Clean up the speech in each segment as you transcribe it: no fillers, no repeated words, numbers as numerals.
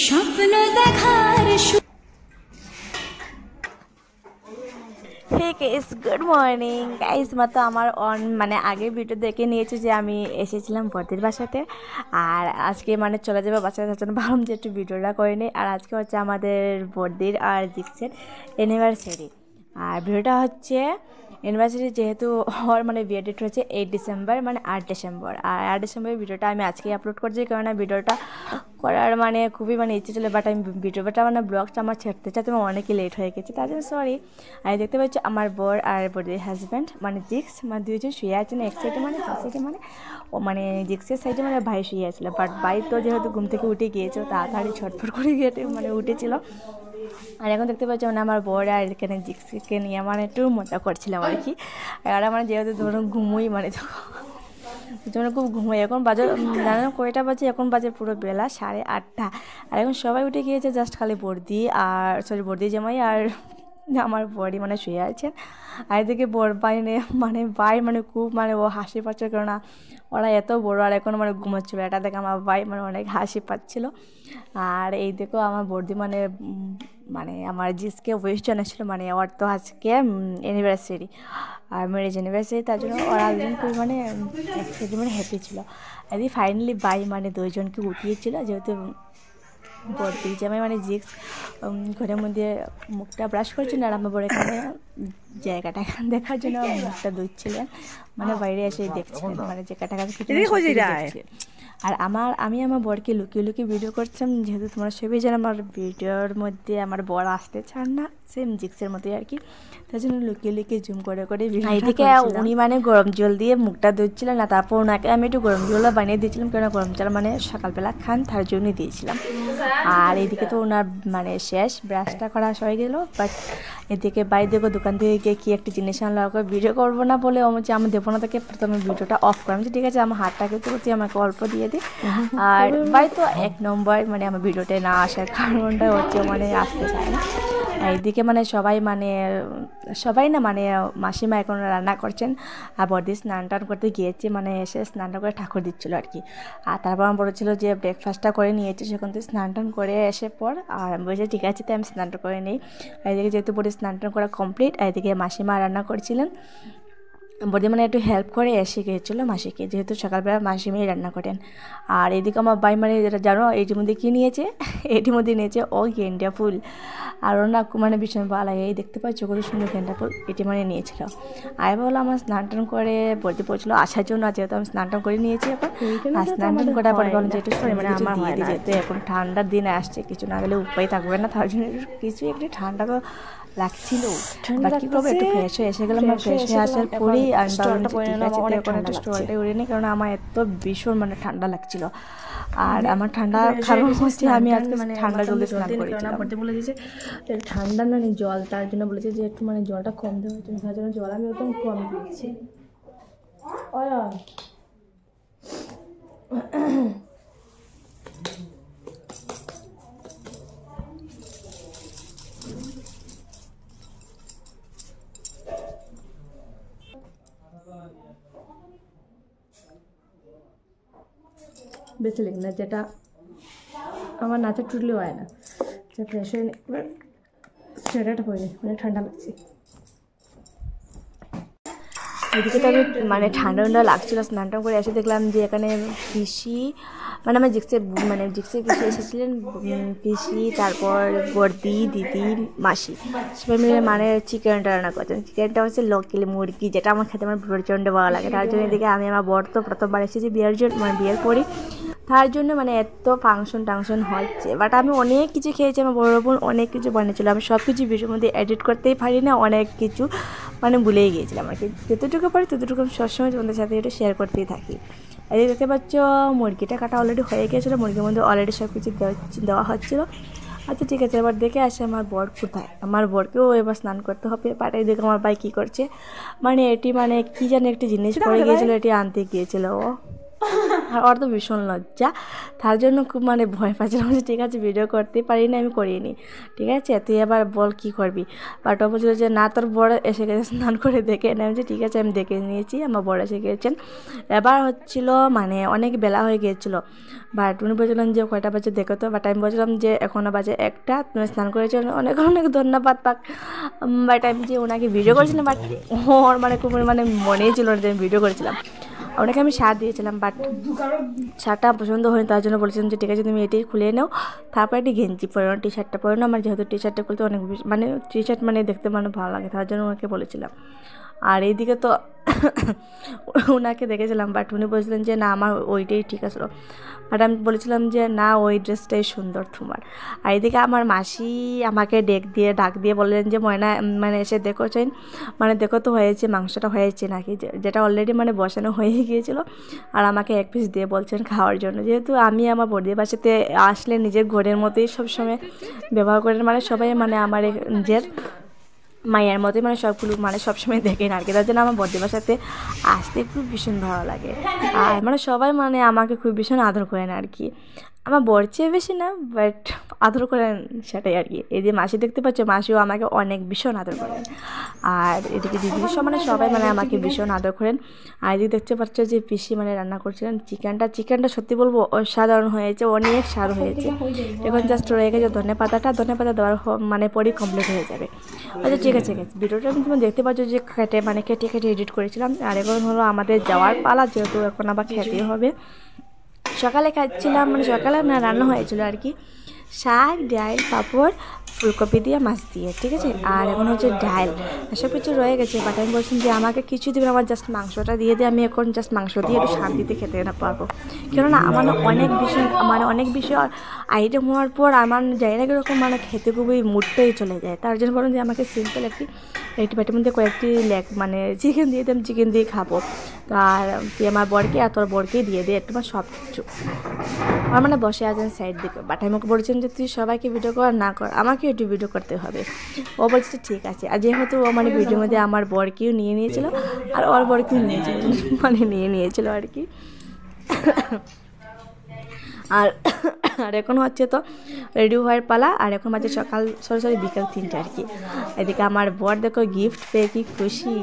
স্বপ্ন দেখার guys good morning guys মতো আমার মানে আগের ভিডিও দেখে নিয়েছি যে আমি এসেছিলাম বর্দির বাসাতে আর আজকে মানে চলে যাবে বাসায় জন্য ভাবলাম যে একটু ভিডিওটা করে নিই আর আজকে হচ্ছে আমাদের বর্দির আর জিক্সের অ্যানিভার্সারি আর ভিডিওটা হচ্ছে অ্যানিভার্সারি যেহেতু ওর মানে বিয়ে ডেট হচ্ছে 8 ডিসেম্বর মানে 8 ডিসেম্বর আর 8 ডিসেম্বরের ভিডিওটা আমি আজকেই আপলোড করছি কারণ ভিডিওটা করার মানে খুবই মানে ইচ্ছে ছিল বাট আমি ভিডিওটা মানে ব্লগটা আমার ছাড়তে চাইতে আমার অনেকই লেট হয়ে গেছে তার জন্য সরি। আর দেখতে পাচ্ছি আমার বর আর বরের হাজব্যান্ড মানে জিক্স মানে দুইজন শুয়ে আছেন এক সাইডে মানে এক সাইডে মানে ও মানে জিক্সের সাইডে মানে ভাই শুয়ে আছিল বাট ভাই তো যেহেতু ঘুম থেকে উঠে গিয়েছিল তাড়াতাড়ি ছটফট করে গিয়ে মানে উঠেছিল। আর এখন দেখতে পাচ্ছি মানে আমার বর আর এখানে জিক্সকে নিয়ে মানে একটু মজা করছিলাম আর কি। আর মানে যেহেতু ধরুন ঘুমোই মানে যখন খুব ঘুমোই এখন বাজে জানেন কয়টা বাজে এখন বাজে পুরো বেলা 8:30 আর এখন সবাই উঠে গিয়েছে জাস্ট খালি বর্দি আর বর্দি জামাই আর আমার বড়ি মানে শুয়ে আছেন। আর এদিকে বর মানে ভাই মানে খুব মানে ও হাসি পাচ্ছে কেননা ওরা এত বড় আর এখন মানে ঘুমাচ্ছিল এটা দেখে আমার ভাই মানে অনেক হাসি পাচ্ছিল। আর এই দেখো আমার বর্দি মানে মানে আমার জিসকে ওয়েস্ট জানাচ্ছিল মানে ওর তো আজকে অ্যানিভার্সারি আর ম্যারেজ অ্যানিভার্সারি তার জন্য ওরা দুজন খুব মানে একসাথে মানে হ্যাপি ছিল। আর ফাইনালি ভাই মানে দুইজনকে উঠিয়েছিল যেহেতু বর্দি জামাই মানে জিক্স ঘরের মধ্যে মুখটা ব্রাশ করছেন আর আমার বড় এখানে জায়গাটা দেখার জন্য মুখটা ধুচ্ছিলেন মানে বাইরে এসে দেখছিলেন মানে জায়গাটা দেখছে। আর আমি আমার বরকে লুকিয়ে লুকিয়ে ভিডিও করছিলাম যেহেতু তোমরা সবাই জানো আমার ভিডিওর মধ্যে আমার বর আসতে চান না সেম জিক্সের মতোই আর কি তার জন্য লুকিয়ে লুকিয়ে জুম করে করে এদিকে উনি মানে গরম জল দিয়ে মুখটা ধুচ্ছিলেন না তারপর ওনাকে আমি একটু গরম জল বানিয়ে দিয়েছিলাম কেন গরম জল মানে সকালবেলা খান তার জন্যই দিয়েছিলাম। আর এদিকে তো ওনার মানে শেষ ব্রাশটা করা হয়ে গেল বাট এদিকে বাইরে দেখো দোকান থেকে গিয়ে কী একটা জিনিস আনলো ভিডিও করবো না বলে হচ্ছে আমি দেবো না তাকে প্রথমে ভিডিওটা অফ করলাম যে ঠিক আছে আমার হাতটাকে তো আমাকে অল্প দিয়ে দিই। আর ভাই তো 1 নম্বর মানে আমার ভিডিওতে না আসার কারণটা হচ্ছে মানে আসতে চায় না। এইদিকে মানে সবাই না মানে মাসিমা এখন রান্না করছেন আর বর্দি স্নান টান করতে গিয়েছে মানে এসে স্নান টান করে ঠাকুর দিচ্ছিলো আর কি। আর তারপর আমার বলেছিল যে ব্রেকফাস্টটা করে নিয়েছে সেখান থেকে স্নান টান করে এসে পর আর আমি বলছি ঠিক আছে তাই আমি স্নানটা করে নিই। এইদিকে যেহেতু বড়ি স্নান টান করা কমপ্লিট এইদিকে মাসিমা রান্না করছিলেন বর্দি মানে একটু হেল্প করে এসে গিয়েছিলো মাসিকে যেহেতু সকালবেলা মাসিমাই রান্না করেন। আর এদিকে আমার ভাই মানে যেটা জানো এইটির মধ্যে কী নিয়েছে এটির মধ্যে নিয়েছে ও গেন্দা ফুল আর ওর না মানে ভীষণ ভালো লাগে এই দেখতে পাচ্ছ কত সুন্দর গেন্দা ফুল এটি মানে নিয়েছিল। আর বললো আমার স্নান টান করে বর্দি পড়ছিল আসার জন্য যেহেতু আমি স্নান টান করে নিয়েছি এখন আর স্নান টান করার পরে বললাম যে একটু মানে আমার দিয়ে দিই যেহেতু এখন ঠান্ডার দিন আসছে কিছু না গেলে উপায় থাকবে না তার জন্য কিছু একটু ঠান্ডা তো লাগছিল বাকি করবো একটু ফ্রেশ হয়ে এসে গেলাম ফ্রেশ হয়ে আসার পরেই আর একটু স্টোরটা উড়ে নিই কারণ আমার এত ভীষণ মানে ঠান্ডা লাগছিল। আর আমার ঠান্ডা কারণ হচ্ছে আমি আজকে মানে ঠান্ডা জলদি স্নান করেছিলাম বলতে বলে দিয়েছে ঠান্ডা না জল তার জন্য বলেছে যে একটু মানে জলটা কম দেওয়া হচ্ছে তার জন্য জল আমি একদম কম দিয়েছি। বেশি লেগে না যেটা আমার নাচে টুটলেও হয় না যে ফ্রেশ হয়ে এবার সোয়েটারটা পরে মানে ঠান্ডা লাগছে। এদিকে তো আমি মানে ঠান্ডা ঠান্ডা লাগছিলো স্নান টান করে এসে দেখলাম যে এখানে পিসি মানে আমার জিক্সের পিসি এসেছিলেন পিসি তারপর বর্দি দিদি মাসি সবাই মিলে মানে চিকেনটা রান্না করছেন। চিকেনটা হচ্ছে লোকাল মুরগি যেটা আমার খেতে আমার প্রচণ্ড ভালো লাগে তার জন্য এদিকে আমি আমার বর তো প্রথমবার এসেছি বিয়ের জন্য মানে বিয়ের পরই তার জন্য মানে এত ফাংশন টাংশন হচ্ছে বাট আমি অনেক কিছু খেয়েছি আমার বড় বোন অনেক কিছু বানিয়েছিল আমি সব কিছু ভিডিওর মধ্যে এডিট করতেই পারি না অনেক কিছু মানে ভুলেই গিয়েছিলাম আর কি যতটুকু পারি ততটুকু আমি সবসময় তোমাদের সাথে এটা শেয়ার করতেই থাকি। এই দেখতে পাচ্ছ মুরগিটা কাটা অলরেডি হয়ে গিয়েছিলো মুরগির মধ্যে অলরেডি সব কিছু দেওয়া হচ্ছিলো। আচ্ছা ঠিক আছে এবার দেখে আসে আমার বর কোথায় আমার বরকেও এবার স্নান করতে হবে পাটাই দেখে আমার ভাই কী করছে মানে এটি মানে কী জানি একটি জিনিস পড়ে গিয়েছিলো এটি আনতে গিয়েছিলো ও আর ওর তো ভীষণ লজ্জা, তার জন্য খুব মানে ভয় পাচ্ছিলাম যে ঠিক আছে ভিডিও করতে পারি না, আমি করিনি, ঠিক আছে তুই এবার বল কী করবি। বাট ও বলছিল যে না তোর বড় এসে গেছে স্নান করে দেখে এনে, আমি যে ঠিক আছে আমি দেখে নিয়েছি, আমার বড় এসে গিয়েছেন। এবার হচ্ছিল মানে অনেক বেলা হয়ে গিয়েছিলো, বাট উনি বলছিলেন যে কয়টা বাজে দেখো তো, বাট আমি বলছিলাম যে এখনও বাজে 1টা, তুমি স্নান করেছো, অনেক অনেক ধন্যবাদ পাক। বাট আমি যে ওনাকে ভিডিও করেছিলাম, বাট ওর মানে খুব মানে মনেই ছিল না যে আমি ভিডিও করেছিলাম। ওনাকে আমি শার্ট দিয়েছিলাম, বাট শার্টটা পছন্দ হয়নি, তার জন্য বলেছিলাম যে ঠিক আছে তুমি এটাই খুলে নাও, তারপর একটি গেঞ্জি পরে নাও, টি শার্টটা পরে নাও। আমার যেহেতু টি শার্টটা খুলতে অনেক মানে টি শার্ট মানে দেখতে মানে ভালো লাগে, তার জন্য ওনাকে বলেছিলাম। আর এইদিকে তো ওনাকে দেখেছিলাম, বাট উনি বলছিলেন যে না আমার ওইটাই ঠিক আসলো, বাট আমি বলেছিলাম যে না ওই ড্রেসটাই সুন্দর তোমার। আর এদিকে আমার মাসি আমাকে ডাক দিয়ে বললেন যে ময়না মানে এসে দেখোছেন, মানে দেখো তো হয়েছে মাংসটা হয়েছে নাকি, যেটা অলরেডি মানে বসানো হয়ে গিয়েছিলো, আর আমাকে 1 পিস দিয়ে বলছেন খাওয়ার জন্য। যেহেতু আমি আমার বড়ির বাসাতে আসলে নিজের ঘরের মতোই সবসময় ব্যবহার করেন, মানে সবাই মানে আমার নিজের মায়ের মতোই মানে সবগুলো মানে সবসময় দেখেন আর কি, তার জন্য আমার বড়দি বাসাতে আসতে খুব ভীষণ ভালো লাগে। আর মানে সবাই মানে আমাকে খুব ভীষণ আদর করেন আর কি, আমার বর চেয়ে বেশি না, বাট আদর করেন সেটাই আর কি। এই যে মাসি দেখতে পাচ্ছ, মাসিও আমাকে অনেক ভীষণ আদর করেন, আর এদিকে দিদি সব মানে সবাই মানে আমাকে ভীষণ আদর করেন। আর এদিকে দেখতে পাচ্ছ যে পিসি মানে রান্না করছিলেন চিকেনটা সত্যি বলবো অসাধারণ হয়েছে, অনেক স্বাদ হয়েছে। এখন জাস্ট রয়ে গেছে ধনেপাতা দেওয়ার মানে পরই কমপ্লিট হয়ে যাবে। আচ্ছা ঠিক আছে ভিডিওটা তুমি দেখতে পাচ্ছ যে কেটে এডিট করেছিলাম। আর এখন হলো আমাদের যাওয়ার পালা, যেহেতু এখন আবার খেতে হবে। সকালে খাচ্ছিলাম মানে সকালে না রান্না হয়েছিল আর কি, শাক ডাল পাঁপড় ফুলকপি দিয়ে মাছ দিয়ে, ঠিক আছে। আর এখন হচ্ছে ডাল, এসব কিছু রয়ে গেছে, বাট আমি বলছিলাম যে আমাকে কিছু দিবে, আমার জাস্ট মাংসটা দিয়ে দিয়ে আমি এখন জাস্ট মাংস দিয়ে একটু শান্তিতে খেতে না পারবো। কেননা আমার অনেক বেশি আইটেম হওয়ার পর আমার যাই না কীরকম মানে খেতে খুবই মুডটাই চলে যায়। তার জন্য বলুন যে আমাকে সিম্পল একটি প্যাটের মধ্যে কয়েকটি মানে চিকেন দিয়ে দিলাম, চিকেন দিয়ে খাবো। তো আর তুই আমার বরকে আর তোর বরকেই দিয়ে দে একটু সব কিছু। আমার মানে বসে আছেন সাইড দিকে, বাট আমাকে বলছেন যে তুই সবাইকে ভিডিও কর না কর, আমাকে একটু ভিডিও করতে হবে। ও বলছে ঠিক আছে। আর যেহেতু ও মানে ভিডিওর মধ্যে আমার বরকেও নিয়ে নিয়েছিল আর ওর বরকেও নিয়ে নিয়েছিল আর কি। আর এখন হচ্ছে তো রেডি হওয়ার পালা, আর এখন বাজে সকাল বিকাল 3টা আর কি। এদিকে আমার বর দেখো গিফট পেয়ে কি খুশি,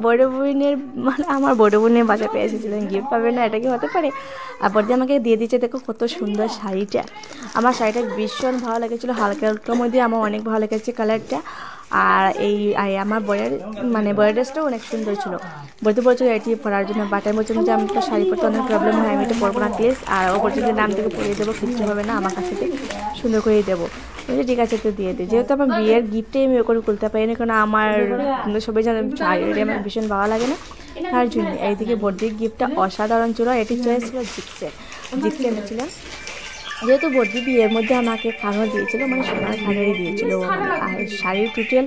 বড় বোনের মানে আমার বড় বোনের বাসাতে এসেছিলেন, গিফট পাবে না এটা কি হতে পারে। আর বড়দি আমাকে দিয়ে দিচ্ছে, দেখো কত সুন্দর শাড়িটা, আমার শাড়িটা ভীষণ ভালো লেগেছিলো, হালকা হালকার মধ্যে আমার অনেক ভালো লেগেছে কালারটা। আর আমার বয়ের ড্রেসটাও অনেক সুন্দর ছিল, বলতে বলছিল এটি পরার জন্য, বাট আমি বলছিলাম যে আমি তো শাড়ি পরতে অনেক প্রবলেম হয়, আমি এটা পরবো না প্লিজ। আর ও বলছিল যে নাম থেকে পরিয়ে দেবো, কিচ্ছু হবে না, আমার কাছে সুন্দর করেই দেবো। বলছি ঠিক আছে তো দিয়ে দিই, যেহেতু আমার বিয়ের গিফটে আমি ওখানে খুলতে পারিনি, কারণ আমার সবাই জানে শাড়ি আমার ভীষণ ভালো লাগে না, তার জন্য। এইদিকে বড়দির গিফটটা অসাধারণ ছিল, এটি চয়েস ছিল জিক্সের এনেছিলাম। যেহেতু বড়দি বিয়ের মধ্যে আমাকে খাবার দিয়েছিল, মানে সোনার খাবারই দিয়েছিল, আর শাড়ির টোটাল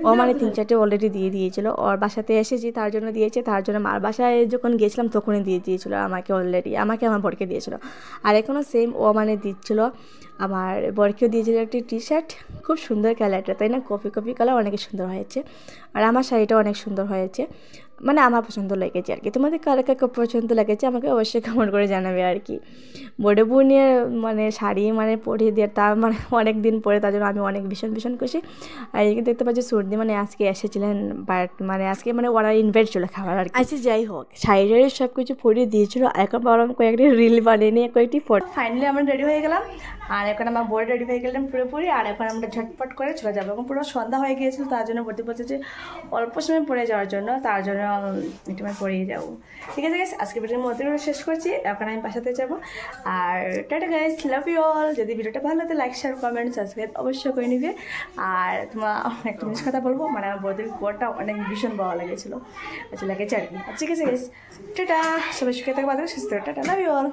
ও মানে 3-4টে অলরেডি দিয়ে দিয়েছিল। ওর বাসাতে এসেছি তার জন্য দিয়েছে, তার জন্য মার বাসায় যখন গেছিলাম তখনই দিয়ে দিয়েছিল আমাকে অলরেডি, আমার বরকে দিয়েছিল। আর এখনও সেম ও মানে দিচ্ছিল, আমার বরকেও দিয়েছিল একটি টি শার্ট, খুব সুন্দর কালারটা তাই না, কফি কালার, অনেক সুন্দর হয়েছে। আর আমার শাড়িটা অনেক সুন্দর হয়েছে, মানে আমার পছন্দ লেগেছে আর কি। তোমাদের কার পছন্দ লেগেছে আমাকে অবশ্যই কমেন্ট করে জানাবে আর কি। বড় বোনের মানে শাড়ি মানে পরিয়ে দিয়ে তার মানে অনেক দিন পরে, তার জন্য আমি অনেক ভীষণ খুশি। আর এদিকে দেখতে পাচ্ছি সর্দি মানে আজকে এসেছিলেন, বাট মানে আজকে মানে ওরা ইনভাইট ছিল খাবার আর কি। আচ্ছা যাই হোক, শাড়ি সব কিছু পরিয়ে দিয়েছিল, এখন ভাবলাম কয়েকটি রিল বানিয়ে নিয়ে কয়েকটি ফটো। ফাইনালি আমরা রেডি হয়ে গেলাম, আর এখন আমার বড় রেডি হয়ে গেলাম পুরোপুরি। আর এখন আমরা ঝটপট করে চলে যাবো, এখন পুরো সন্ধ্যা হয়ে গিয়েছিল, তার জন্য বলতে যে অল্প সময় পরে যাওয়ার জন্য, তার জন্য একটু পরেই যাবো। ঠিক আছে গাইস, আজকে ভিডিওর মধ্যে শেষ করছি, এখন আমি বাসাতে যাবো। আর tata guys, love you all. যদি ভিডিওটা ভালো লাগে লাইক শেয়ার কমেন্ট সাবস্ক্রাইব অবশ্যই করে নিবে। আর তোমার একটা জিনিস কথা বলবো, মানে আমার বড়দের বরটা অনেক ভীষণ ভালো লেগেছিলো, আচ্ছা লেগেছে আর কি। ঠিক আছে গাইস, টাটা, সবাই সুখে থাকবে, সুস্থ, টাটা, লাভ ইউ অল।